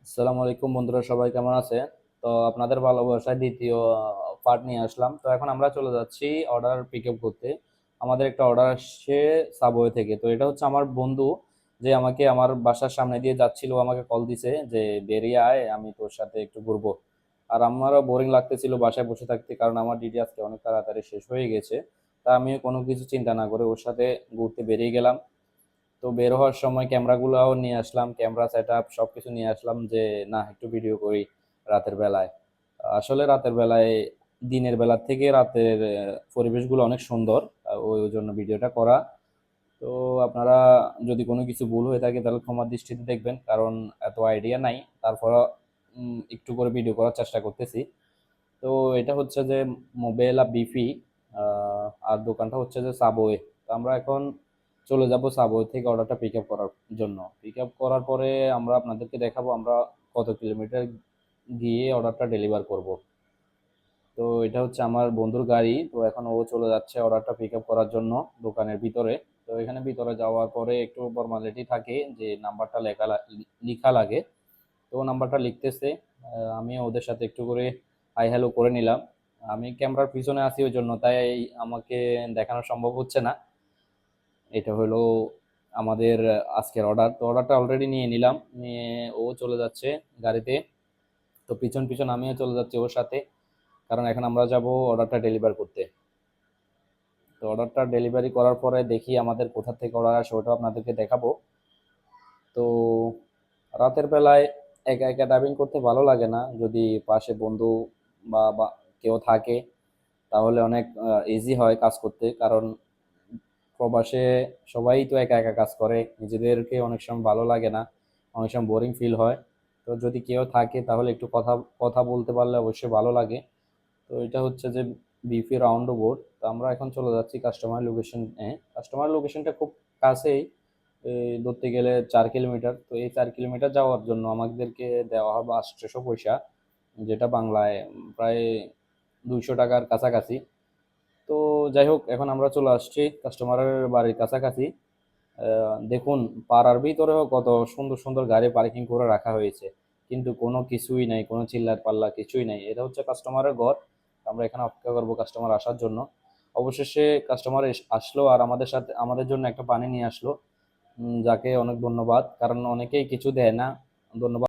আসসালামু আলাইকুম বন্ধুরা, সবাই কেমন আছে? তো আপনাদের ভালোবাসায় দ্বিতীয় পার্ট নিয়ে আসলাম। তো এখন আমরা চলে যাচ্ছি অর্ডার পিক আপ করতে। আমাদের একটা অর্ডার আসছে সাবওয়ে থেকে। তো এটা হচ্ছে আমার বন্ধু, যে আমাকে আমার বাসার সামনে দিয়ে যাচ্ছিল, ও আমাকে কল দিছে যে বেরিয়ে আয়, আমি তোর সাথে একটু ঘুরবো। আর আমারও বোরিং লাগতেছিল বাসায় বসে থাকতে, কারণ আমার ডিউটি আজকে অনেক তাড়াতাড়ি শেষ হয়ে গেছে। তা আমি কোনো কিছু চিন্তা না করে ওর সাথে ঘুরতে বেরিয়ে গেলাম। তো বের হওয়ার সময় ক্যামেরাগুলোও নিয়ে আসলাম, ক্যামেরা সেট আপ সবকিছু নিয়ে আসলাম, যে না একটু ভিডিও করি রাতের বেলায়। আসলে রাতের বেলায় দিনের বেলার থেকে রাতের পরিবেশগুলো অনেক সুন্দর। ওই জন্য ভিডিওটা করা। তো আপনারা যদি কোনো কিছু ভুল হয়ে থাকে তাহলে ক্ষমার দৃষ্টিতে দেখবেন, কারণ এত আইডিয়া নাই। তারপর একটু করে ভিডিও করার চেষ্টা করতেছি। তো এটা হচ্ছে যে মোবেলা বিফি, আর দোকানটা হচ্ছে যে সাবওয়ে। তো আমরা এখন চলে যাব সাবওয়ে থেকে অর্ডারটা পিক আপ করার জন্য। পিক আপ করার পরে আমরা আপনাদেরকে দেখাবো আমরা কত কিলোমিটার গিয়ে অর্ডারটা ডেলিভার করব। তো এটা হচ্ছে আমার বন্ধুর গাড়ি। তো এখন ও চলে যাচ্ছে অর্ডারটা পিক আপ করার জন্য দোকানের ভিতরে। তো এখানে ভিতরে যাওয়ার পরে একটু ফর্মালিটি থাকে, যে নাম্বারটা লিখা লাগে। তো ও নাম্বারটা লিখতেছে। আমি ওদের সাথে একটু করে হাই হ্যালো করে নিলাম। আমি ক্যামেরার পিছনে আছি, ওই জন্য তাই আমাকে দেখানো সম্ভব হচ্ছে না। এটা হলো আমাদের আজকের অর্ডার। তো অর্ডারটা অলরেডি নিয়ে নিলাম, নিয়ে ও চলে যাচ্ছে গাড়িতে। তো পিছন পিছন আমিও চলে যাচ্ছি ওর সাথে, কারণ এখন আমরা যাব অর্ডারটা ডেলিভার করতে। তো অর্ডারটা ডেলিভারি করার পরে দেখি আমাদের কোথা থেকে অর্ডার আসে, ওটাও আপনাদেরকে দেখাবো। তো রাতের বেলায় একা একা ড্রাইভিং করতে ভালো লাগে না, যদি পাশে বন্ধু বা কেউ থাকে তাহলে অনেক ইজি হয় কাজ করতে। কারণ প্রবাসে সবাই তো একা একা কাজ করে, নিজেদেরকে অনেক সময় ভালো লাগে না, অনেক সময় বোরিং ফিল হয়। তো যদি কেউ থাকে তাহলে একটু কথা কথা বলতে পারলে অবশ্যই ভালো লাগে। তো এটা হচ্ছে যে বিফি রাউন্ড বোর্ড। তো আমরা এখন চলে যাচ্ছি কাস্টমার লোকেশনে। কাস্টমার লোকেশনটা খুব কাছেই, ধরতে গেলে 4 কিলোমিটার। তো এই 4 কিলোমিটার যাওয়ার জন্য আমাদেরকে দেওয়া হবে 800 পয়সা, যেটা বাংলায় প্রায় 200 টাকার কাছাকাছি। তো যাই হোক, এখন আমরা চলে আসছি কাস্টমারের বাড়ির কাছাকাছি। দেখুন, পাড়ার ভিতরেও কত সুন্দর সুন্দর গাড়ি পার্কিং করে রাখা হয়েছে, কিন্তু কোনো কিছুই নাই, কোনো চিল্লার পাল্লা কিছুই নাই। এটা হচ্ছে কাস্টমারের ঘর। আমরা এখানে অপেক্ষা করবো কাস্টমার আসার জন্য। অবশেষে কাস্টমার আসলো, আর আমাদের সাথে আমাদের জন্য একটা পানি নিয়ে আসলো। যাকে অনেক ধন্যবাদ, কারণ অনেকেই কিছু দেয় না। ধন্যবাদ।